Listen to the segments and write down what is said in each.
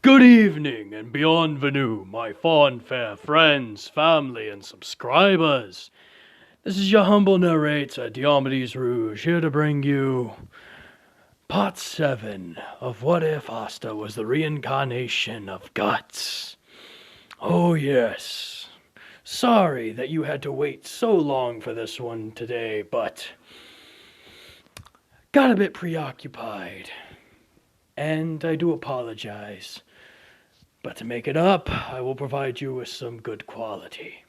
Good evening and bienvenue, my fond fair friends, family, and subscribers. This is your humble narrator, Diomedes Rouge, here to bring you part 7 of What If Asta was the reincarnation of Guts. Oh yes, sorry that you had to wait so long for this one today, but got a bit preoccupied, and I do apologize. But to make it up, I will provide you with some good quality.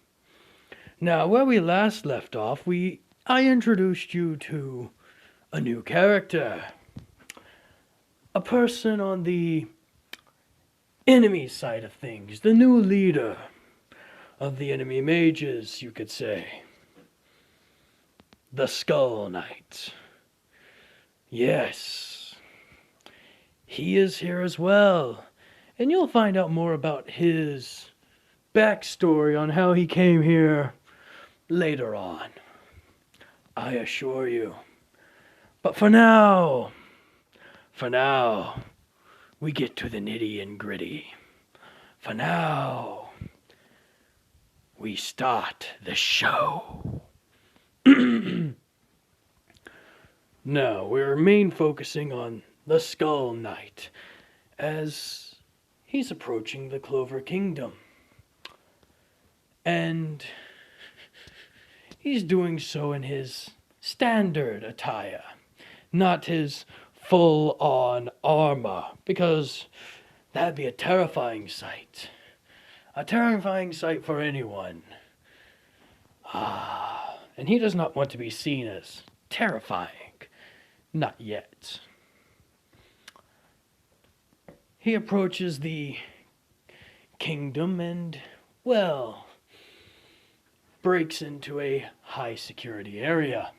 Now, where we last left off, I introduced you to a new character. A person on the enemy side of things, the new leader of the enemy mages, you could say. The Skull Knight. Yes, he is here as well. And you'll find out more about his backstory on how he came here later on. I assure you. But for now, we get to the nitty and gritty. For now, we start the show. Now, we're main focusing on the Skull Knight as he's approaching the Clover Kingdom. And he's doing so in his standard attire, not his full-on armor, because that'd be a terrifying sight. A terrifying sight for anyone. And he does not want to be seen as terrifying. Not yet. He approaches the kingdom and, well, breaks into a high security area.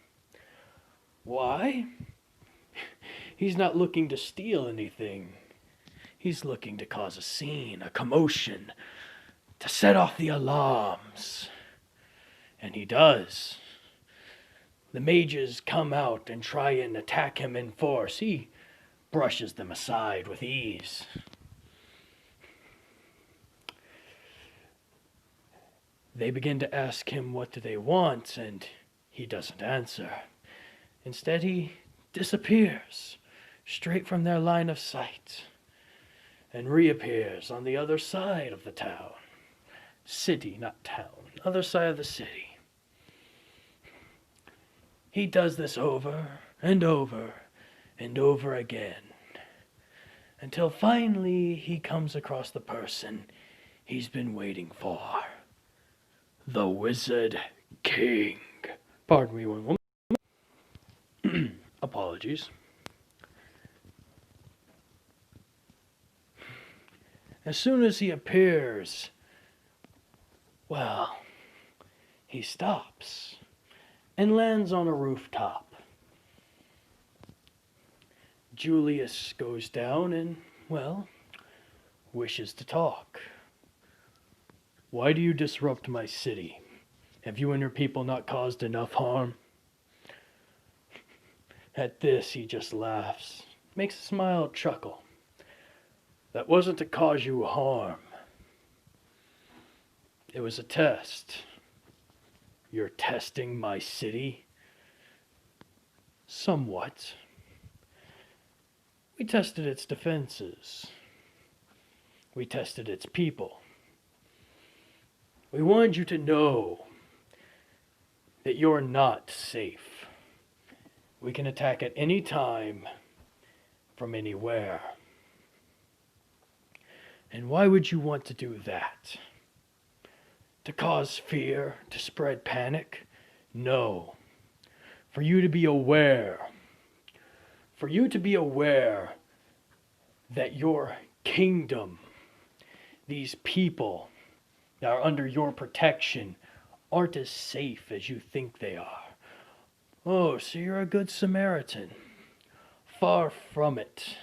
Why? He's not looking to steal anything. He's looking to cause a scene, a commotion, to set off the alarms. And he does. The mages come out and try and attack him in force. He brushes them aside with ease. They begin to ask him what do they want, and he doesn't answer. Instead, he disappears straight from their line of sight and reappears on the other side of the town. City, not town. Other side of the city. He does this over and over and over again, until finally he comes across the person he's been waiting for. The Wizard King. Pardon me one moment. Apologies. As soon as he appears, well, he stops and lands on a rooftop. Julius goes down and, well, wishes to talk. Why do you disrupt my city? Have you and your people not caused enough harm? At this, he just laughs, makes a smile chuckle. That wasn't to cause you harm. It was a test. You're testing my city? Somewhat. We tested its defenses. We tested its people. We wanted you to know that you're not safe. We can attack at any time, from anywhere. And why would you want to do that? To cause fear? To spread panic? No. For you to be aware. For you to be aware that your kingdom, these people that are under your protection, aren't as safe as you think they are. Oh, so you're a good Samaritan. Far from it.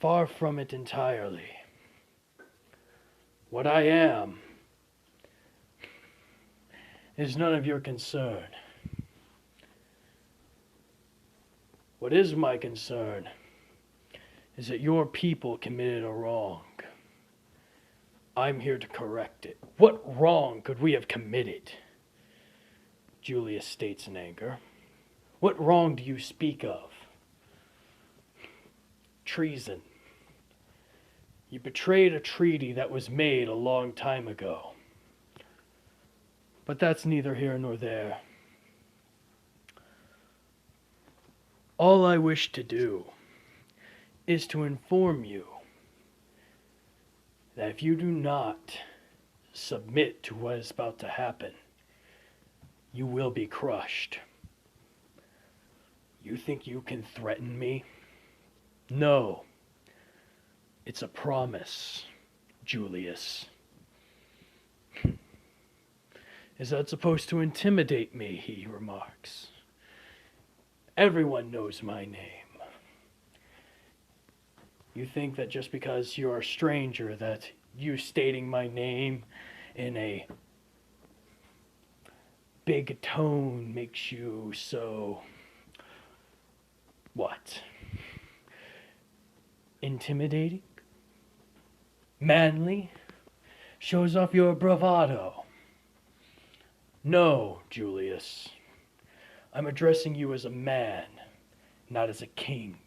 Far from it entirely. What I am is none of your concern. What is my concern is that your people committed a wrong. I'm here to correct it. What wrong could we have committed? Julius states in anger. What wrong do you speak of? Treason. You betrayed a treaty that was made a long time ago. But that's neither here nor there. All I wish to do is to inform you that if you do not submit to what is about to happen, you will be crushed. You think you can threaten me? No. It's a promise, Julius. Is that supposed to intimidate me? He remarks. Everyone knows my name. You think that just because you're a stranger, that you stating my name in a big tone makes you so... what? Intimidating? Manly? Shows off your bravado? No, Julius. I'm addressing you as a man, not as a king.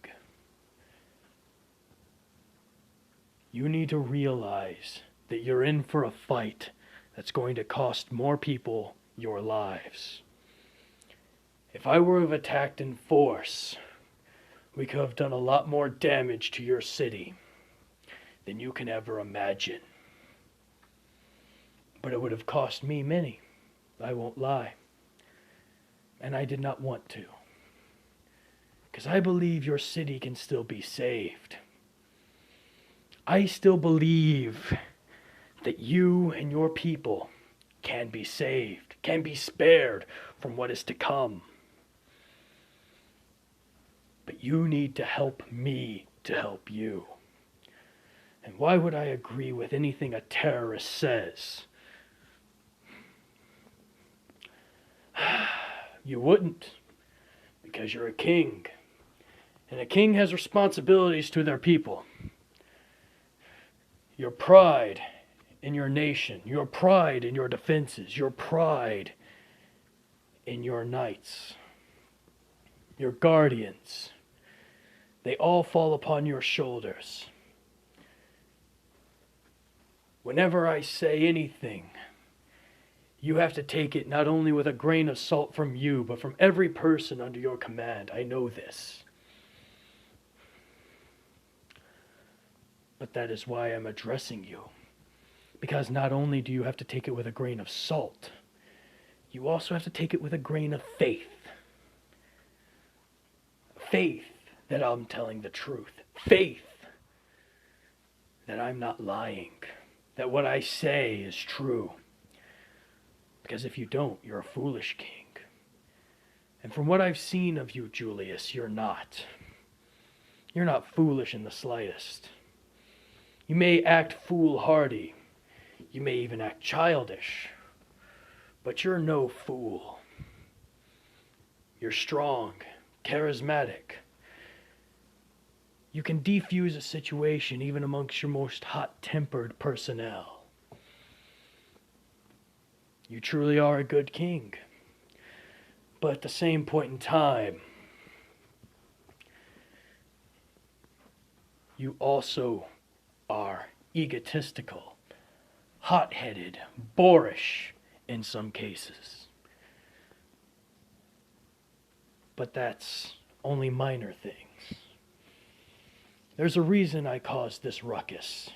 You need to realize that you're in for a fight that's going to cost more people your lives. If I were to have attacked in force, we could have done a lot more damage to your city than you can ever imagine. But it would have cost me many, I won't lie. And I did not want to. Because I believe your city can still be saved. I still believe that you and your people can be saved, can be spared from what is to come. But you need to help me to help you. And why would I agree with anything a terrorist says? You wouldn't, because you're a king. And a king has responsibilities to their people. Your pride in your nation, your pride in your defenses, your pride in your knights, your guardians, they all fall upon your shoulders. Whenever I say anything, you have to take it not only with a grain of salt from you, but from every person under your command. I know this. But that is why I'm addressing you. Because not only do you have to take it with a grain of salt, you also have to take it with a grain of faith. Faith that I'm telling the truth. Faith that I'm not lying. That what I say is true. Because if you don't, you're a foolish king. And from what I've seen of you, Julius, you're not. You're not foolish in the slightest. You may act foolhardy. You may even act childish. But you're no fool. You're strong, charismatic. You can defuse a situation even amongst your most hot-tempered personnel. You truly are a good king. But at the same point in time, you also are egotistical, hot-headed, boorish in some cases. But that's only minor things. There's a reason I caused this ruckus,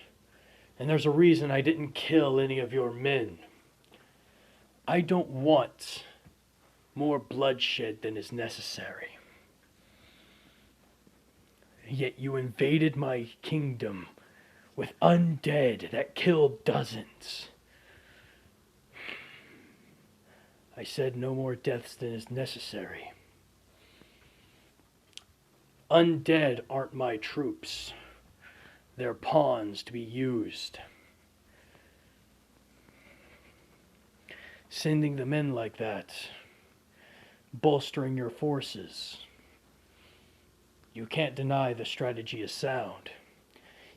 and there's a reason I didn't kill any of your men. I don't want more bloodshed than is necessary. Yet you invaded my kingdom with undead that killed dozens. I said no more deaths than is necessary. Undead aren't my troops. They're pawns to be used. Sending them in like that, bolstering your forces, You can't deny the strategy is sound,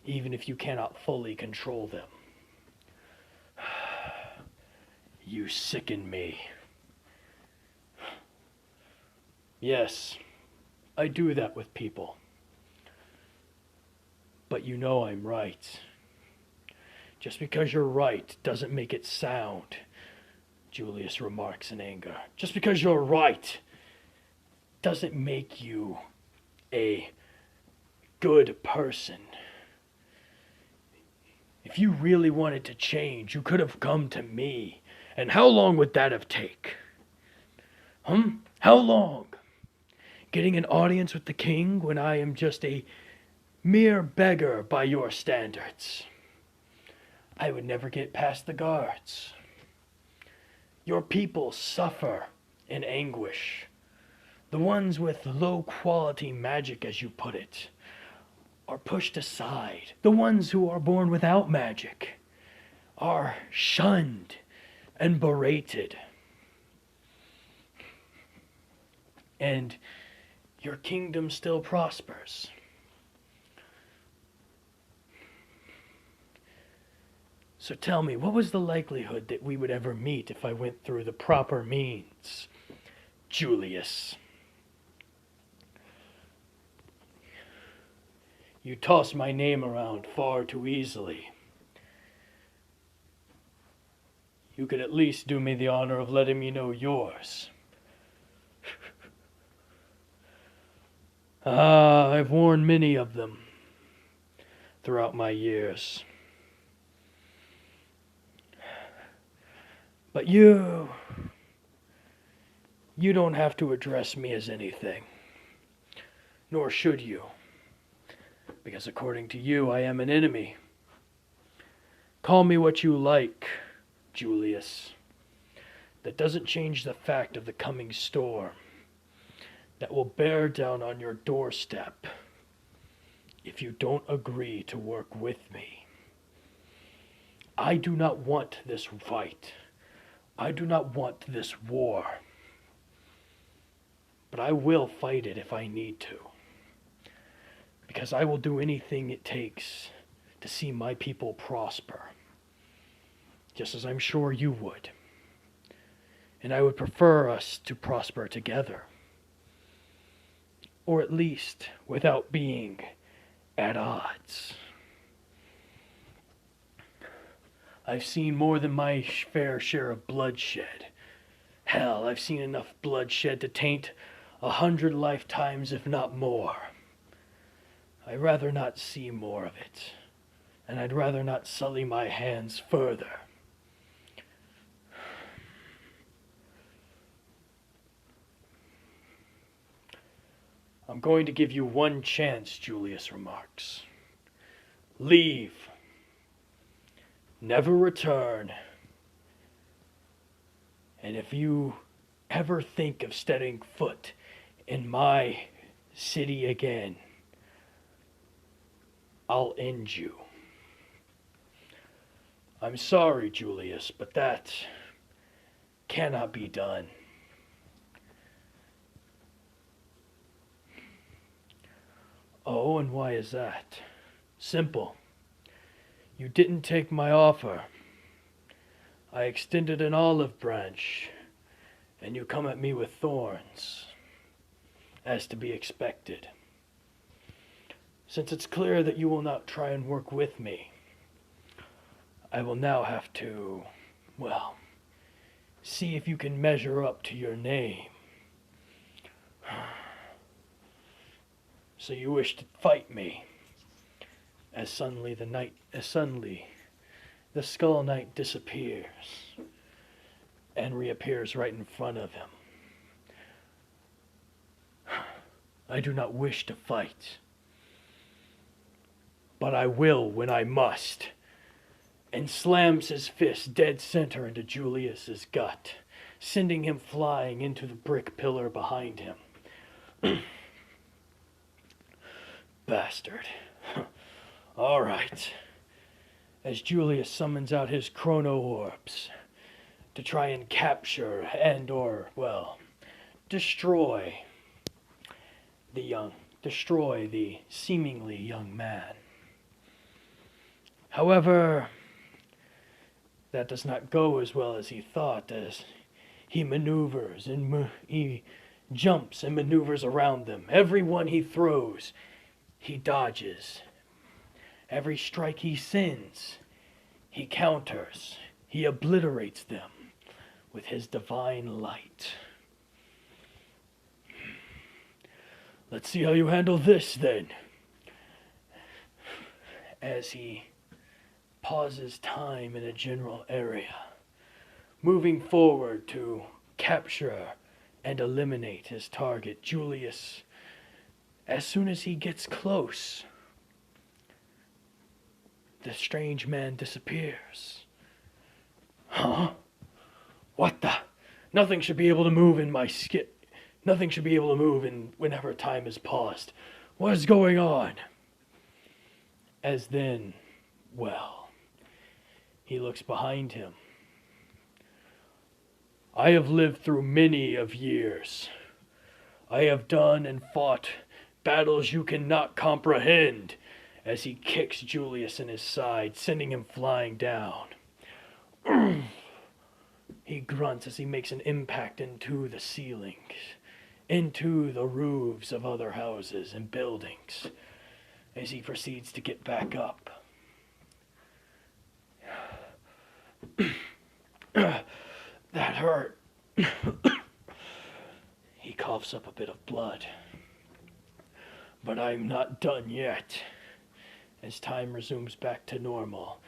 even if you cannot fully control them. You sicken me. Yes, I do that with people. But you know I'm right. Just because you're right doesn't make it sound, Julius remarks in anger. Just because you're right doesn't make you a good person. If you really wanted to change, you could have come to me. And how long would that have taken? How long? Getting an audience with the king when I am just a mere beggar by your standards. I would never get past the guards. Your people suffer in anguish. The ones with low quality magic, as you put it, are pushed aside. The ones who are born without magic are shunned and berated. And your kingdom still prospers. So tell me, what was the likelihood that we would ever meet if I went through the proper means, Julius? You toss my name around far too easily. You could at least do me the honor of letting me know yours. I've worn many of them throughout my years. But you don't have to address me as anything, nor should you, because according to you, I am an enemy. Call me what you like, Julius. That doesn't change the fact of the coming storm that will bear down on your doorstep if you don't agree to work with me. I do not want this fight. I do not want this war. But I will fight it if I need to. Because I will do anything it takes to see my people prosper. Just as I'm sure you would. And I would prefer us to prosper together. Or at least without being at odds. I've seen more than my fair share of bloodshed. Hell, I've seen enough bloodshed to taint 100 lifetimes, if not more. I'd rather not see more of it, and I'd rather not sully my hands further. I'm going to give you one chance, Julius remarks. Leave. Never return. And if you ever think of stepping foot in my city again, I'll end you. I'm sorry, Julius, but that cannot be done. Oh, and why is that? Simple. You didn't take my offer. I extended an olive branch, and you come at me with thorns, as to be expected. Since it's clear that you will not try and work with me, I will now have to, well, see if you can measure up to your name. So you wish to fight me? As suddenly the Skull Knight disappears and reappears right in front of him. I do not wish to fight, but I will when I must, and slams his fist dead center into Julius's gut, sending him flying into the brick pillar behind him. Bastard. All right. As Julius summons out his chrono orbs to try and capture and or, well, destroy the young destroy the seemingly young man. However, that does not go as well as he thought, as he maneuvers and he jumps and maneuvers around them. Every one he throws, he dodges. Every strike he sends, he counters. He obliterates them with his divine light. Let's see how you handle this, then. As he pauses time in a general area, moving forward to capture and eliminate his target, Julius. As soon as he gets close, the strange man disappears. Huh? What the? Nothing should be able to move in my skin. Nothing should be able to move whenever time is paused. What is going on? As then, well, he looks behind him. I have lived through many of years. I have done and fought battles you cannot comprehend, as he kicks Julius in his side, sending him flying down. He grunts as he makes an impact into the ceilings, into the roofs of other houses and buildings, as he proceeds to get back up. That hurt. He coughs up a bit of blood. But I'm not done yet. As time resumes back to normal.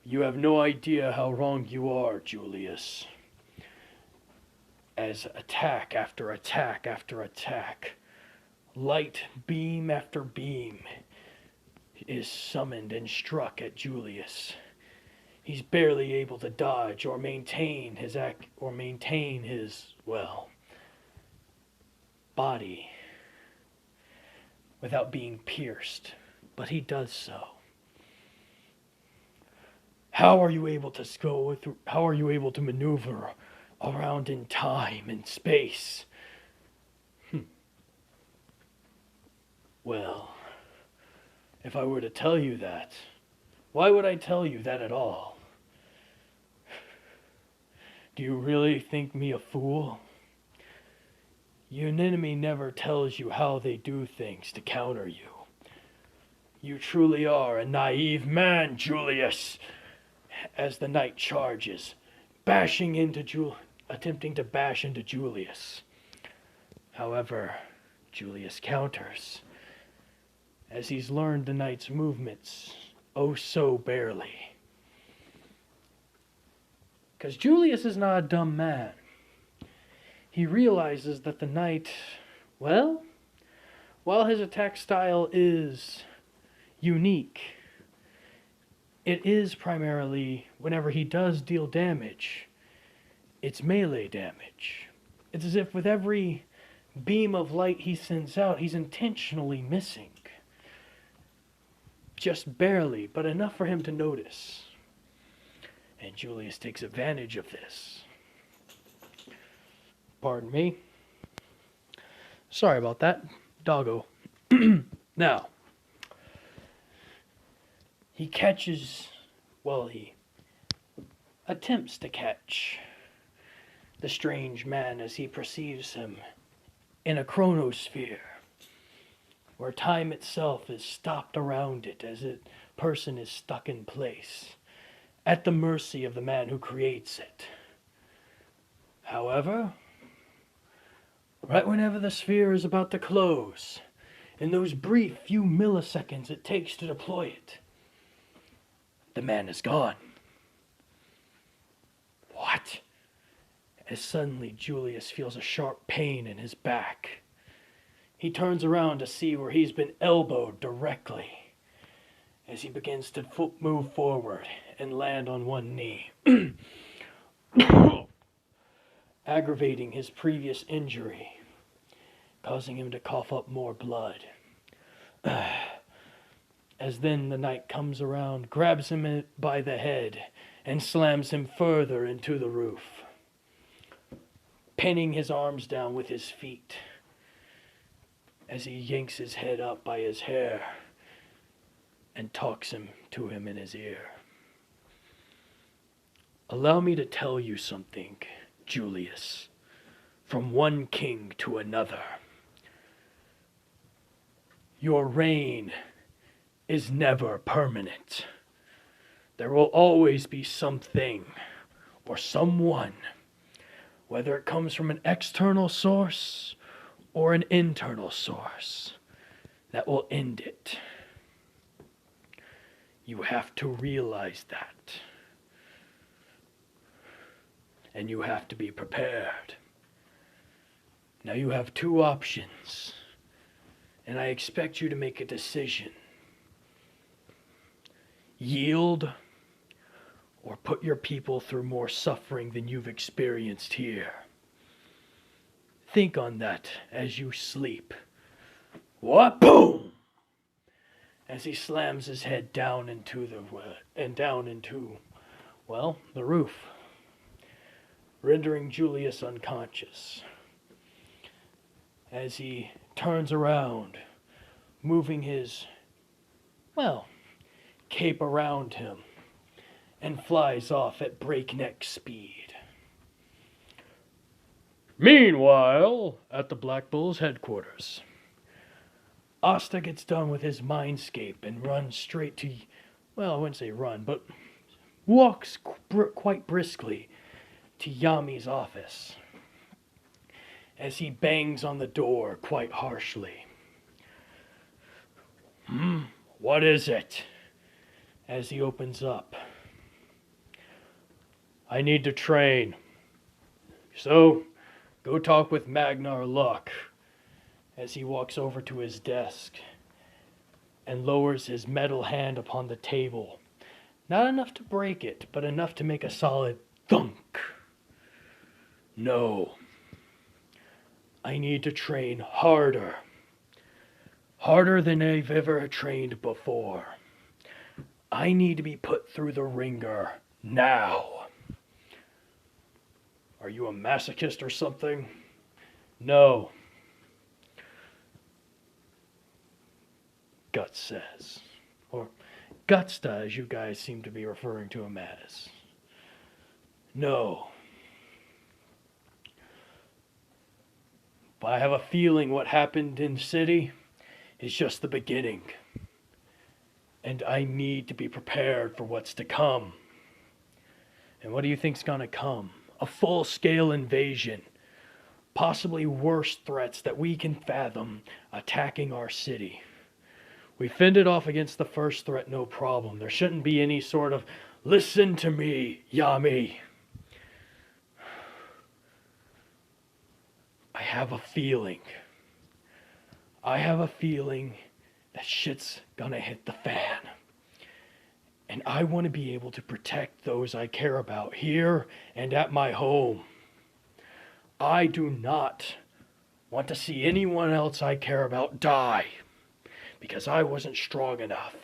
You have no idea how wrong you are, Julius. As attack after attack after attack, light beam after beam is summoned and struck at Julius. He's barely able to dodge or maintain his body without being pierced, but he does so. How are you able to maneuver around in time and space? Well, if I were to tell you that, why would I tell you that at all? Do you really think me a fool? Your enemy never tells you how they do things to counter you. You truly are a naive man, Julius. As the knight charges, attempting to bash into Julius. However, Julius counters, as he's learned the knight's movements oh so barely. Because Julius is not a dumb man. He realizes that the knight, well, while his attack style is unique, it is primarily, whenever he does deal damage, it's melee damage. It's as if with every beam of light he sends out, he's intentionally missing. Just barely, but enough for him to notice. And Julius takes advantage of this. Pardon me. Sorry about that. Doggo. Now, he attempts to catch the strange man as he perceives him in a chronosphere, where time itself is stopped around it as a person is stuck in place, at the mercy of the man who creates it. However, right whenever the sphere is about to close, in those brief few milliseconds it takes to deploy it, the man is gone. What? As suddenly Julius feels a sharp pain in his back. He turns around to see where he's been elbowed directly as he begins to move forward and land on one knee, aggravating his previous injury, causing him to cough up more blood. As then the knight comes around, grabs him by the head, and slams him further into the roof, pinning his arms down with his feet, as he yanks his head up by his hair and talks to him in his ear. Allow me to tell you something, Julius, from one king to another. Your reign is never permanent. There will always be something or someone, whether it comes from an external source or an internal source, that will end it. You have to realize that. And you have to be prepared. Now you have two options, and I expect you to make a decision. Yield, or put your people through more suffering than you've experienced here. Think on that as you sleep. What? Boom! As he slams his head down into the roof, rendering Julius unconscious. As he turns around, moving his, cape around him, and flies off at breakneck speed. Meanwhile, at the Black Bull's headquarters, Asta gets done with his mindscape and runs straight to, I wouldn't say run, but walks quite briskly to Yami's office as he bangs on the door quite harshly. What is it? As he opens up. I need to train. So, go talk with Magna or Luck. As he walks over to his desk and lowers his metal hand upon the table. Not enough to break it, but enough to make a solid thunk. No. I need to train harder. Harder than I've ever trained before. I need to be put through the ringer now. Are you a masochist or something? No. Guts says. Or Gutsta, as you guys seem to be referring to him as. No. But I have a feeling what happened in the city is just the beginning. And I need to be prepared for what's to come. And what do you think's gonna come? A full-scale invasion. Possibly worse threats that we can fathom attacking our city. We fended off against the first threat, no problem. There shouldn't be any sort of, listen to me, Yami. I have a feeling that shit's gonna hit the fan. And I want to be able to protect those I care about here and at my home. I do not want to see anyone else I care about die because I wasn't strong enough.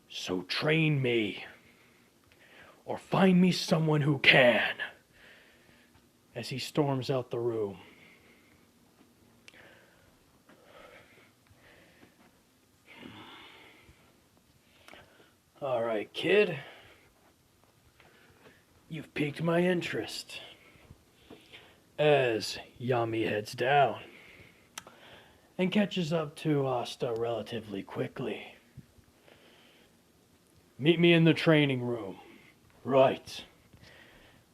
So train me or find me someone who can. As he storms out the room. All right, kid. You've piqued my interest. As Yami heads down and catches up to Asta relatively quickly. Meet me in the training room. Right.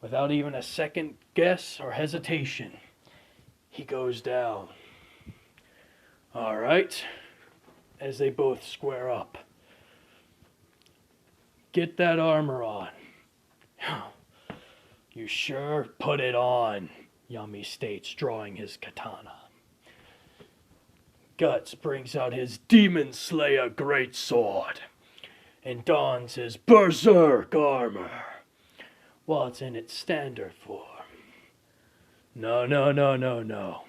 Without even a second guess or hesitation, he goes down. All right. As they both square up. Get that armor on. You sure? Put it on, Yami states, drawing his katana. Guts brings out his Demon Slayer greatsword and dons his Berserk armor while it's in its standard form. No.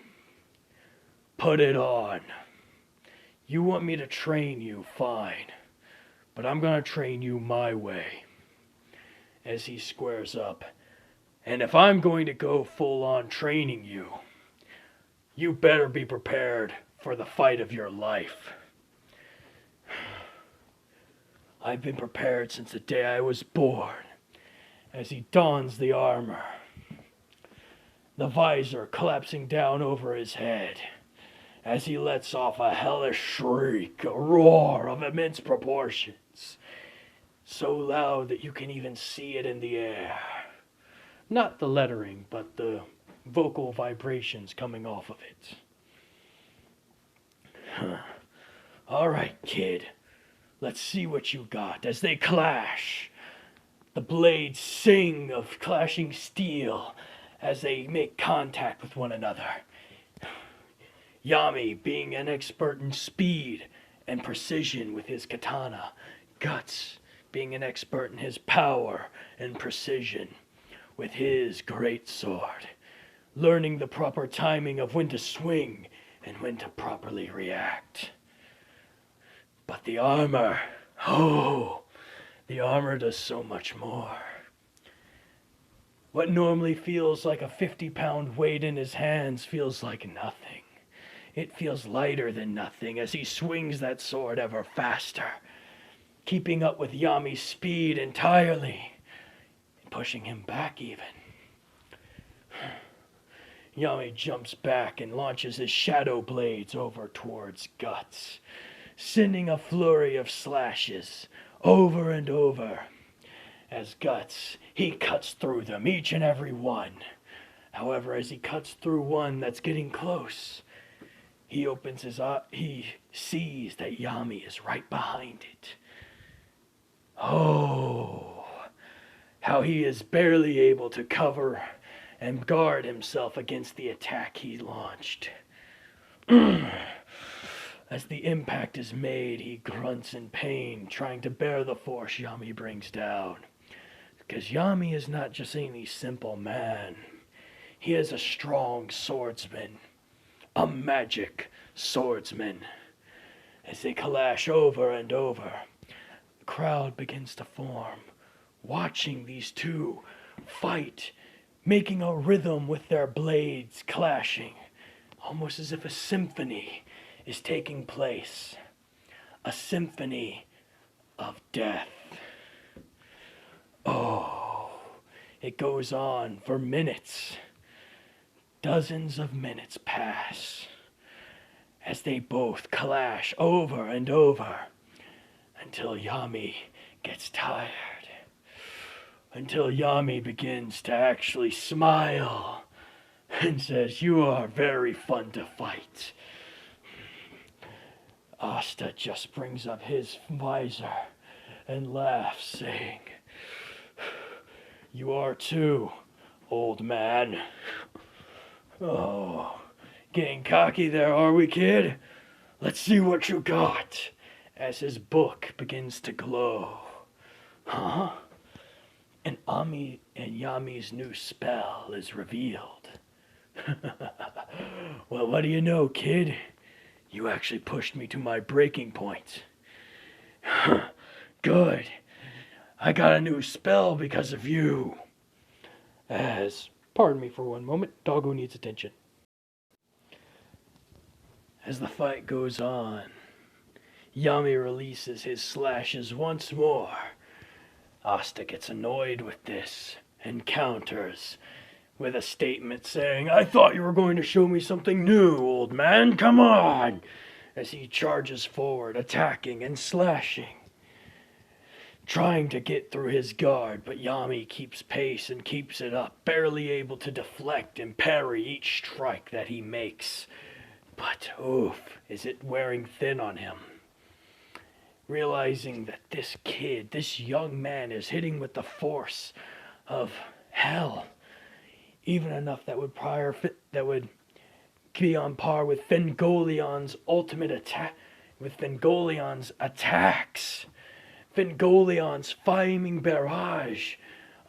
Put it on. You want me to train you, fine. But I'm gonna train you my way. As he squares up. And if I'm going to go full on training you, you better be prepared for the fight of your life. I've been prepared since the day I was born. As he dons the armor, the visor collapsing down over his head, as he lets off a hellish shriek, a roar of immense proportions, so loud that you can even see it in the air. Not the lettering, but the vocal vibrations coming off of it. All right, kid, let's see what you got. As they clash, the blades sing of clashing steel as they make contact with one another. Yami, being an expert in speed and precision with his katana. Guts, being an expert in his power and precision with his great sword. Learning the proper timing of when to swing and when to properly react. But the armor, the armor does so much more. What normally feels like a 50-pound weight in his hands feels like nothing. It feels lighter than nothing as he swings that sword ever faster, keeping up with Yami's speed entirely, and pushing him back even. Yami jumps back and launches his shadow blades over towards Guts, sending a flurry of slashes over and over. As Guts, he cuts through them, each and every one. However, as he cuts through one that's getting close, he opens his eye, he sees that Yami is right behind it. Oh, how he is barely able to cover and guard himself against the attack he launched. As the impact is made, he grunts in pain, trying to bear the force Yami brings down. Because Yami is not just any simple man. He is a strong swordsman. A magic swordsman. As they clash over and over, the crowd begins to form, watching these two fight, making a rhythm with their blades clashing, almost as if a symphony is taking place. A symphony of death. Oh, it goes on for minutes. Dozens of minutes pass as they both clash over and over until Yami gets tired. Until Yami begins to actually smile and says, "You are very fun to fight." Asta just brings up his visor and laughs, saying, "You are too, old man." Oh, getting cocky there, are we, kid? Let's see what you got. As his book begins to glow. Huh? And Yami's new spell is revealed. Well, what do you know, kid? You actually pushed me to my breaking point. Good. I got a new spell because of you. Pardon me for one moment, doggo needs attention. As the fight goes on, Yami releases his slashes once more. Asta gets annoyed with this and counters with a statement saying, "I thought you were going to show me something new, old man. Come on!" As he charges forward, attacking and slashing, trying to get through his guard, but Yami keeps pace and keeps it up, barely able to deflect and parry each strike that he makes. But oof, is it wearing thin on him. Realizing that this kid, this young man, is hitting with the force of hell, even enough that would be on par with Fengoleon's ultimate attack, with Fengoleon's attacks. Fengoleon's flaming barrage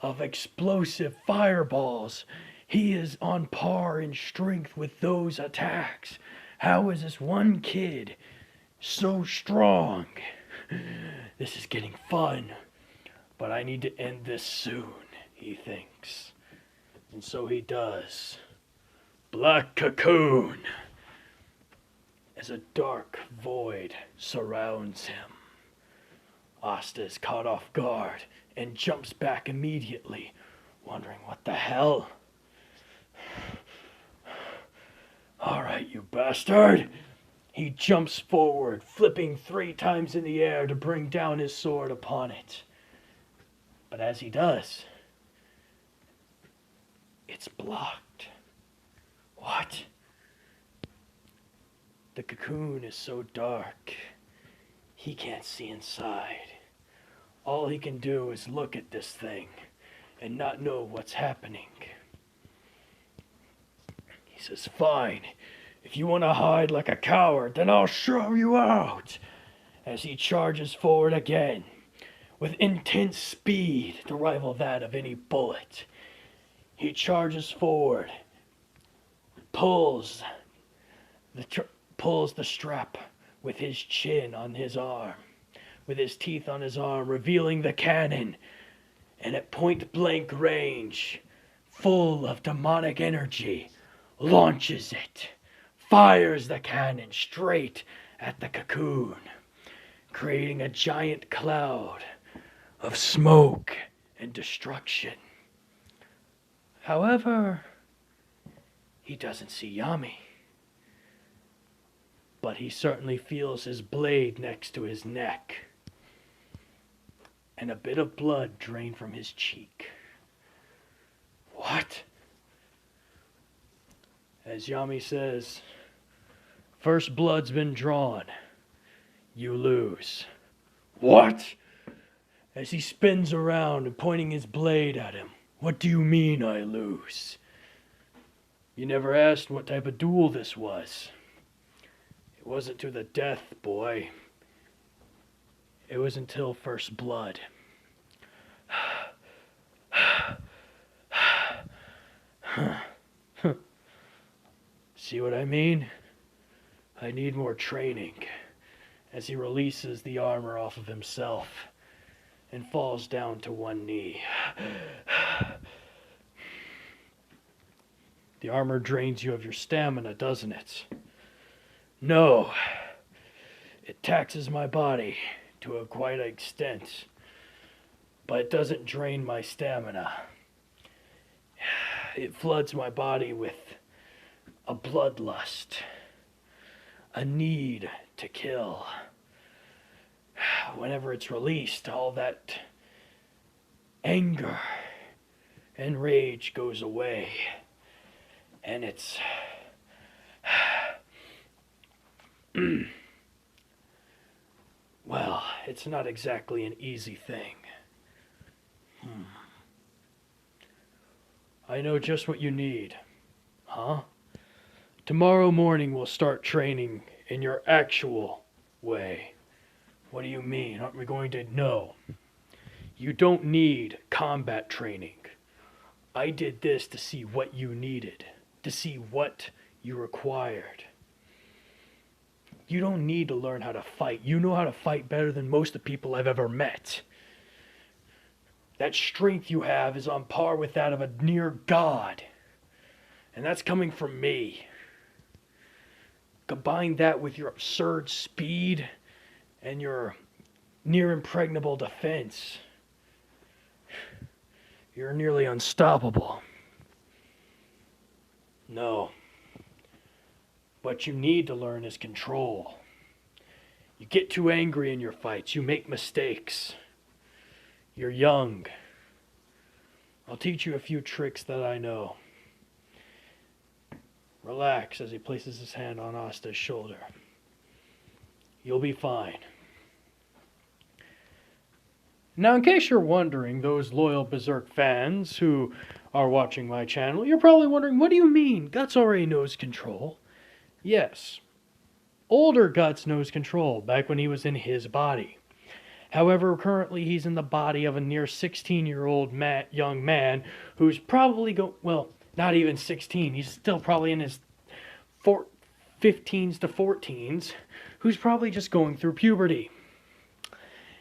of explosive fireballs. He is on par in strength with those attacks. How is this one kid so strong? This is getting fun, but I need to end this soon, he thinks. And so he does. black cocoon as a dark void surrounds him. Asta is caught off guard and jumps back immediately, wondering what the hell. All right, you bastard. He jumps forward, flipping 3 times in the air to bring down his sword upon it. But as he does, it's blocked. What? The cocoon is so dark, he can't see inside. All he can do is look at this thing and not know what's happening. He says, fine, if you want to hide like a coward, then I'll show you out. As he charges forward again, with intense speed to rival that of any bullet. He charges forward, pulls the strap with his chin on his arm, with his teeth on his arm, revealing the cannon, and at point-blank range, full of demonic energy, launches it, fires the cannon straight at the cocoon, creating a giant cloud of smoke and destruction. However, he doesn't see Yami, but he certainly feels his blade next to his neck, and a bit of blood drain from his cheek. What? As Yami says, first blood's been drawn. You lose. What? As he spins around and pointing his blade at him. What do you mean I lose? You never asked what type of duel this was. It wasn't to the death, boy. It was until first blood. See what I mean? I need more training. As he releases the armor off of himself and falls down to one knee. The armor drains you of your stamina, doesn't it? No. It taxes my body to a quite extent, but it doesn't drain my stamina. It floods my body with a bloodlust, a need to kill. Whenever it's released, all that anger and rage goes away. And it's... well, it's not exactly an easy thing. I know just what you need. Huh? Tomorrow morning we'll start training in your actual way. What do you mean? Aren't we going to know? You don't need combat training. I did this to see what you needed, to see what you required. You don't need to learn how to fight. You know how to fight better than most of the people I've ever met. That strength you have is on par with that of a near god. And that's coming from me. Combine that with your absurd speed and your near impregnable defense. You're nearly unstoppable. No. What you need to learn is control. You get too angry in your fights. You make mistakes. You're young. I'll teach you a few tricks that I know. Relax as he places his hand on Asta's shoulder. You'll be fine. Now, in case you're wondering, those loyal Berserk fans who are watching my channel, you're probably wondering, what do you mean? Guts already knows control. Yes. Older Guts knows control, back when he was in his body. However, currently he's in the body of a near 16-year-old young man who's probably well, not even 16. He's still probably in his 15s to 14s, who's probably just going through puberty.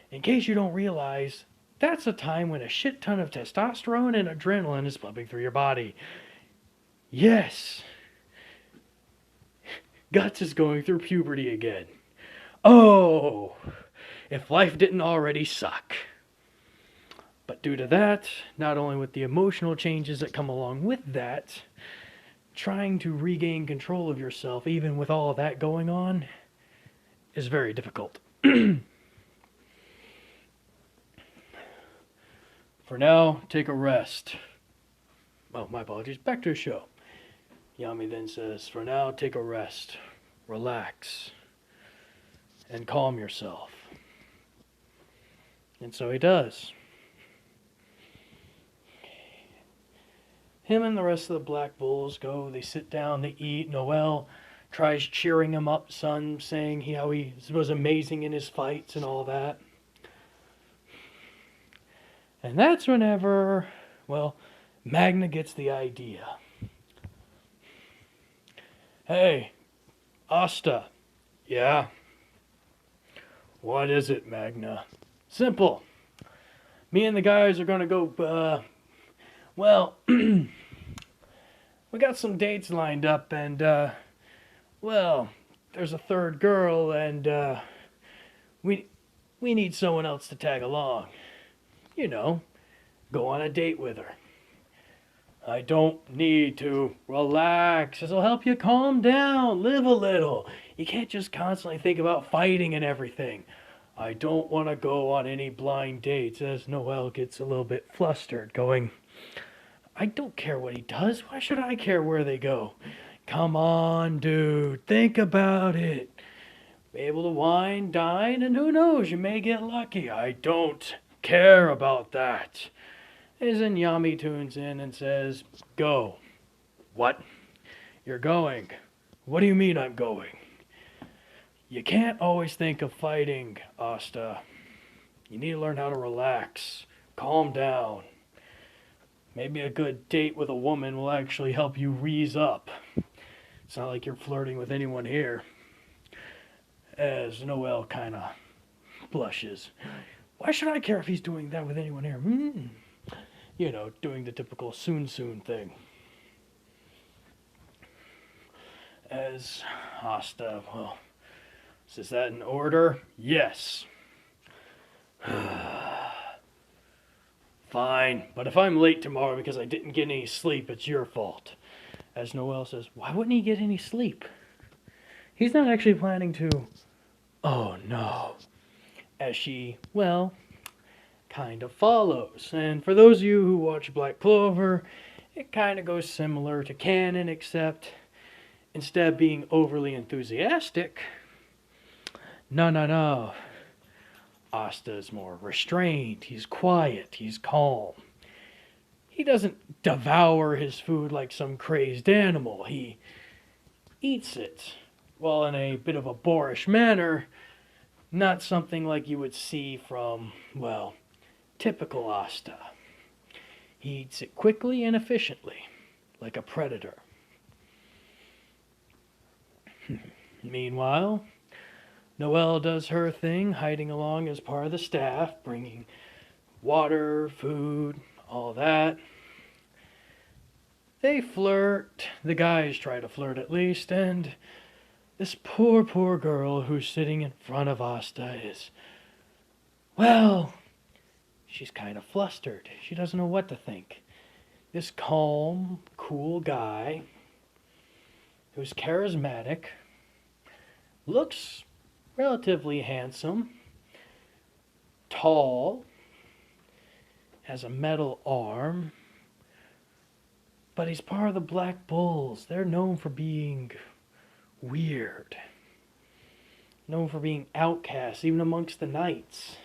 In case you don't realize, that's a time when a shit ton of testosterone and adrenaline is pumping through your body. Yes, Guts is going through puberty again. Oh, if life didn't already suck. But due to that, not only with the emotional changes that come along with that, trying to regain control of yourself, even with all of that going on, is very difficult. For now, take a rest. Oh, my apologies. Back to the show. Yami then says, for now, take a rest. Relax. And calm yourself. And so he does. Him and the rest of the Black Bulls go, they sit down, they eat. Noel tries cheering him up, son, saying how he was amazing in his fights and all that. And that's whenever, well, Magna gets the idea. Hey, Asta. Yeah? What is it, Magna? Simple. Me and the guys are going to go, well, we got some dates lined up and, well, there's a third girl and, we need someone else to tag along. You know, go on a date with her. I don't need to. Relax. This'll help you calm down. Live a little. You can't just constantly think about fighting and everything. I don't want to go on any blind dates, as Noel gets a little bit flustered, going, I don't care what he does. Why should I care where they go? Come on, dude. Think about it. Be able to wine, dine, and who knows, you may get lucky. I don't care about that. As in Yami tunes in and says, go. What? You're going. What do you mean I'm going? You can't always think of fighting, Asta. You need to learn how to relax. Calm down. Maybe a good date with a woman will actually help you ease up. It's not like you're flirting with anyone here. As Noel kind of blushes. Why should I care if he's doing that with anyone here? You know, doing the typical soon thing. As Asta, well, is that in order? Yes. Fine, but if I'm late tomorrow because I didn't get any sleep, it's your fault. As Noel says, why wouldn't he get any sleep? He's not actually planning to. Oh no. As she, well, kind of follows. And for those of you who watch Black Clover, it kind of goes similar to canon, except instead of being overly enthusiastic, no. Asta is more restrained. He's quiet. He's calm. He doesn't devour his food like some crazed animal. He eats it, well, in a bit of a boorish manner, not something like you would see from, well, typical Asta. He eats it quickly and efficiently, like a predator. Meanwhile, Noelle does her thing, hiding along as part of the staff, bringing water, food, all that. They flirt. The guys try to flirt at least, and this poor girl who's sitting in front of Asta is, well, she's kind of flustered. She doesn't know what to think. This calm, cool guy who's charismatic, looks relatively handsome, tall, has a metal arm, but he's part of the Black Bulls. They're known for being weird, known for being outcasts, even amongst the knights.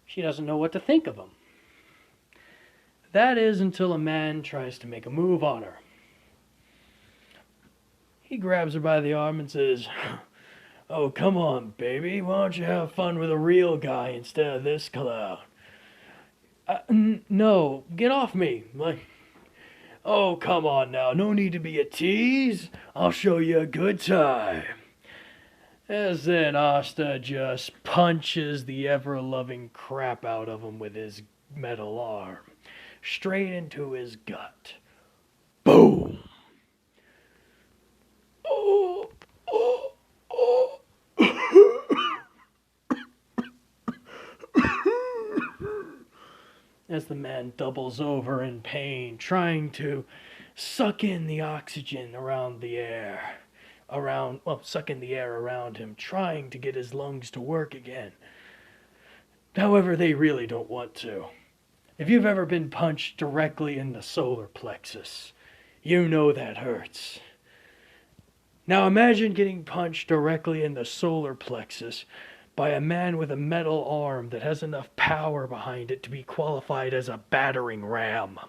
She doesn't know what to think of him. That is until a man tries to make a move on her. He grabs her by the arm and says, oh, come on, baby. Why don't you have fun with a real guy instead of this clown? No, get off me. Like, oh, come on now. No need to be a tease. I'll show you a good time. As then Asta just punches the ever-loving crap out of him with his metal arm, straight into his gut. Boom! Oh, oh, oh. As the man doubles over in pain, trying to suck in the oxygen around the air. Suck in the air around him, trying to get his lungs to work again. However, they really don't want to. If you've ever been punched directly in the solar plexus, you know that hurts. Now imagine getting punched directly in the solar plexus by a man with a metal arm that has enough power behind it to be qualified as a battering ram.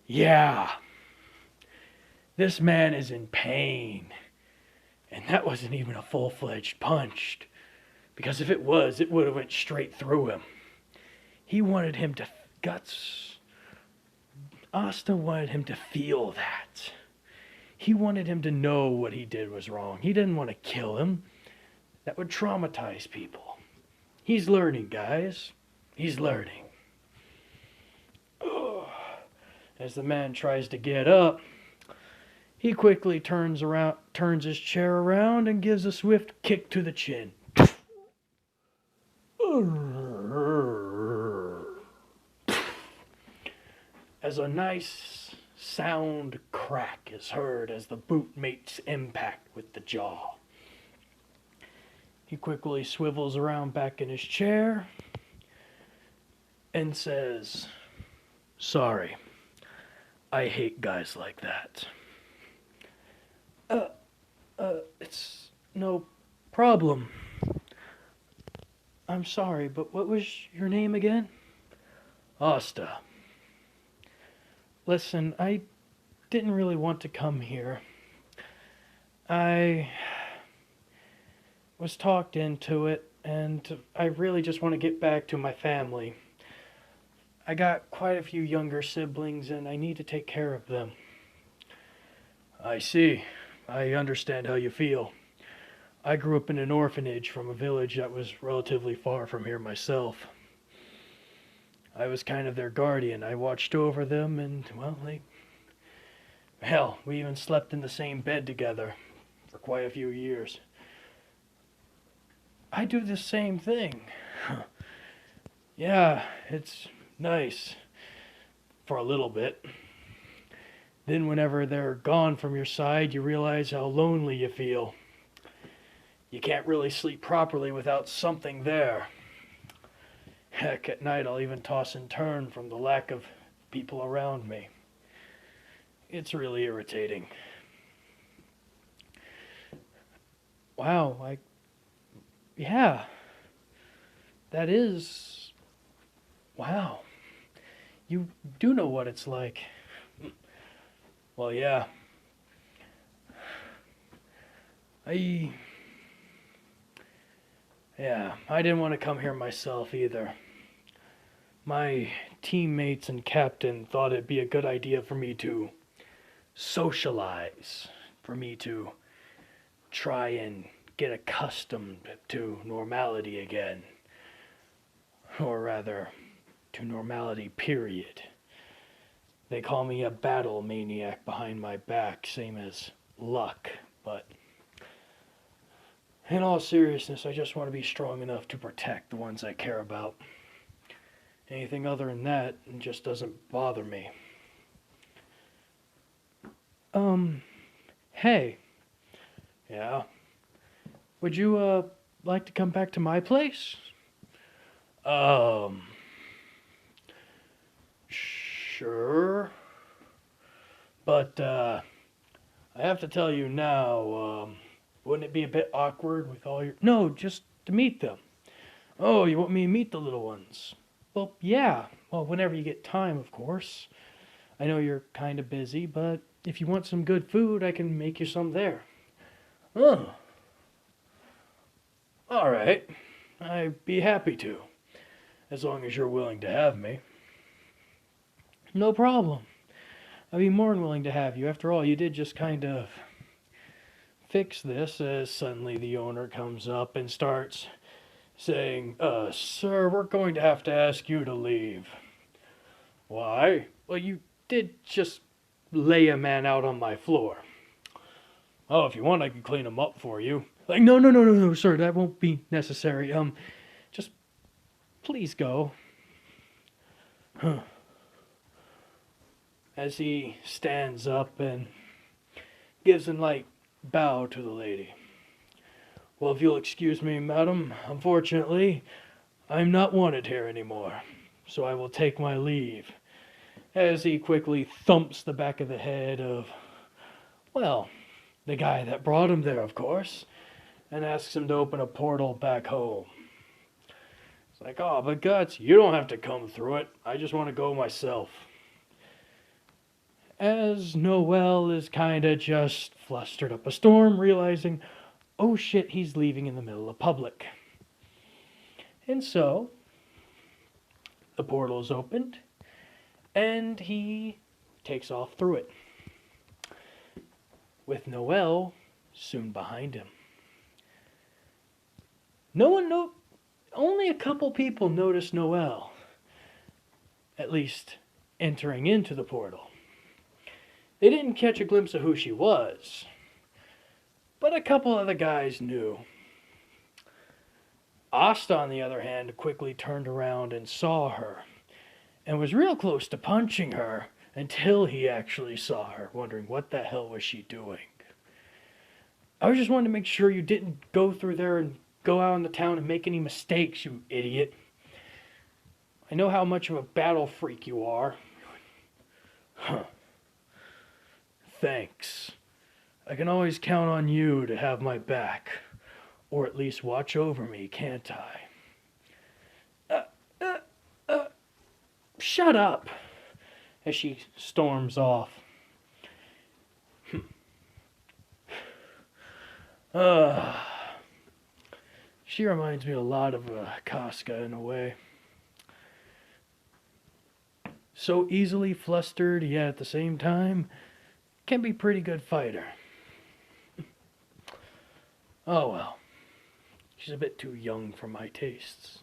Yeah, this man is in pain. And that wasn't even a full-fledged punch. Because if it was, it would have went straight through him. He wanted him to guts. Asta wanted him to feel that. He wanted him to know what he did was wrong. He didn't want to kill him. That would traumatize people. He's learning, guys. He's learning. As the man tries to get up, he quickly turns his chair around and gives a swift kick to the chin. As a nice sound crack is heard as the boot mates impact with the jaw. He quickly swivels around back in his chair and says, "Sorry, I hate guys like that." It's no problem. I'm sorry, but what was your name again? Asta. Listen, I didn't really want to come here. I was talked into it, and I really just want to get back to my family. I got quite a few younger siblings, and I need to take care of them. I see. I understand how you feel. I grew up in an orphanage from a village that was relatively far from here myself. I was kind of their guardian. I watched over them, and, well, we even slept in the same bed together for quite a few years. I do the same thing. Yeah, it's nice. For a little bit. Then whenever they're gone from your side, you realize how lonely you feel. You can't really sleep properly without something there. Heck, at night I'll even toss and turn from the lack of people around me. It's really irritating. Wow, yeah. That is... Wow. You do know what it's like. Well, yeah. I didn't want to come here myself either. My teammates and captain thought it'd be a good idea for me to socialize, for me to try and get accustomed to normality again. Or rather, to normality, period. They call me a battle maniac behind my back, same as luck, but in all seriousness, I just want to be strong enough to protect the ones I care about. Anything other than that just doesn't bother me. Hey. Yeah? Would you, like to come back to my place? Sure. But, I have to tell you now, wouldn't it be a bit awkward with all your... No, just to meet them. Oh, you want me to meet the little ones? Well, yeah. Well, whenever you get time, of course. I know you're kind of busy, but if you want some good food, I can make you some there. Oh. All right. I'd be happy to. As long as you're willing to have me. No problem. I'd be more than willing to have you. After all, you did just kind of fix this as suddenly the owner comes up and starts saying, sir, we're going to have to ask you to leave. Why? Well, you did just lay a man out on my floor. Oh, if you want, I can clean him up for you. Like, no, sir, that won't be necessary. Just please go. Huh. As he stands up and gives a light bow to the lady. Well, if you'll excuse me, madam, unfortunately, I'm not wanted here anymore, so I will take my leave. As he quickly thumps the back of the head of, well, the guy that brought him there, of course, and asks him to open a portal back home. It's like, oh, but Guts, you don't have to come through it. I just want to go myself. As Noel is kinda just flustered up a storm, realizing, oh shit, he's leaving in the middle of public. And so, the portal is opened, and he takes off through it, with Noel soon behind him. Only a couple people notice Noel, at least entering into the portal. They didn't catch a glimpse of who she was, but a couple of the guys knew. Asta, on the other hand, quickly turned around and saw her, and was real close to punching her until he actually saw her, wondering what the hell was she doing. I was just wanting to make sure you didn't go through there and go out in the town and make any mistakes, you idiot. I know how much of a battle freak you are. Huh. Thanks. I can always count on you to have my back. Or at least watch over me, can't I? Shut up! As she storms off. She reminds me a lot of Casca in a way. So easily flustered, yet at the same time, can be a pretty good fighter. Oh well. She's a bit too young for my tastes.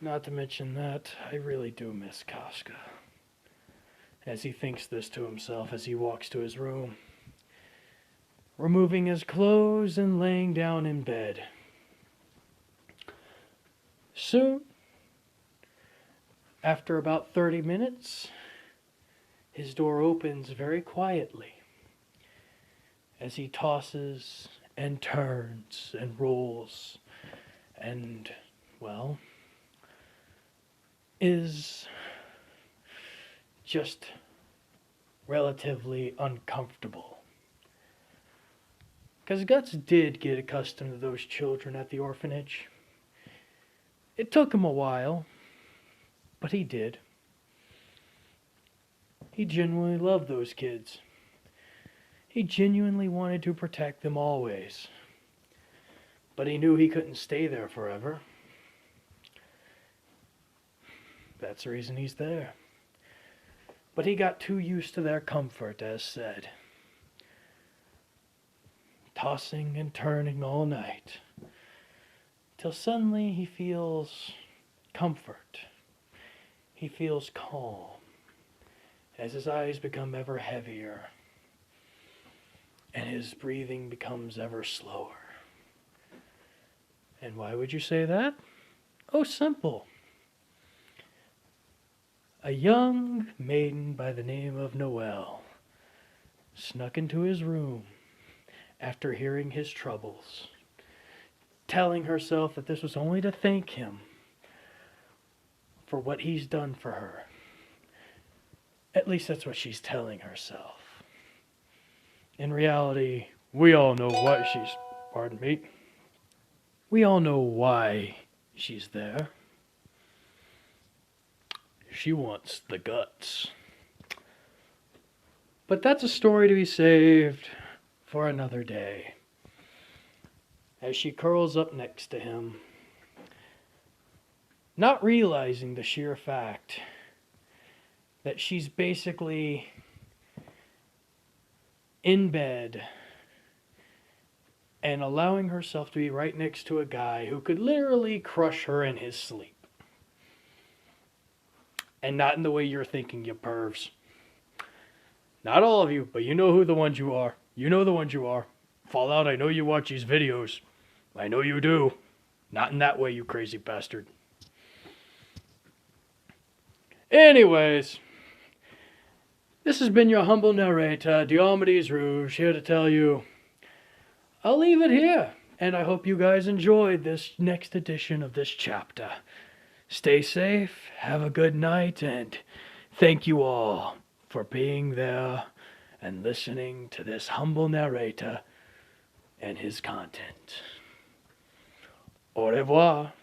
Not to mention that, I really do miss Casca. As he thinks this to himself as he walks to his room, removing his clothes and laying down in bed. Soon, after about 30 minutes, his door opens very quietly as he tosses and turns and rolls and, well, is just relatively uncomfortable. Because Guts did get accustomed to those children at the orphanage. It took him a while, but he did. He genuinely loved those kids. He genuinely wanted to protect them always. But he knew he couldn't stay there forever. That's the reason he's there. But he got too used to their comfort, as said. Tossing and turning all night. Till suddenly he feels comfort. He feels calm. As his eyes become ever heavier. And his breathing becomes ever slower. And why would you say that? Oh, simple. A young maiden by the name of Noel snuck into his room after hearing his troubles, telling herself that this was only to thank him for what he's done for her. At least that's what she's telling herself. In reality, we all know why we all know why she's there. She wants the guts. But that's a story to be saved for another day. As she curls up next to him, not realizing the sheer fact that she's basically in bed and allowing herself to be right next to a guy who could literally crush her in his sleep. And not in the way you're thinking, you pervs. Not all of you, but you know who the ones you are. You know the ones you are. Fallout, I know you watch these videos. I know you do. Not in that way, you crazy bastard. Anyways, this has been your humble narrator, Diomedes Rouge, here to tell you I'll leave it here. And I hope you guys enjoyed this next edition of this chapter. Stay safe, have a good night, and thank you all for being there and listening to this humble narrator and his content. Au revoir.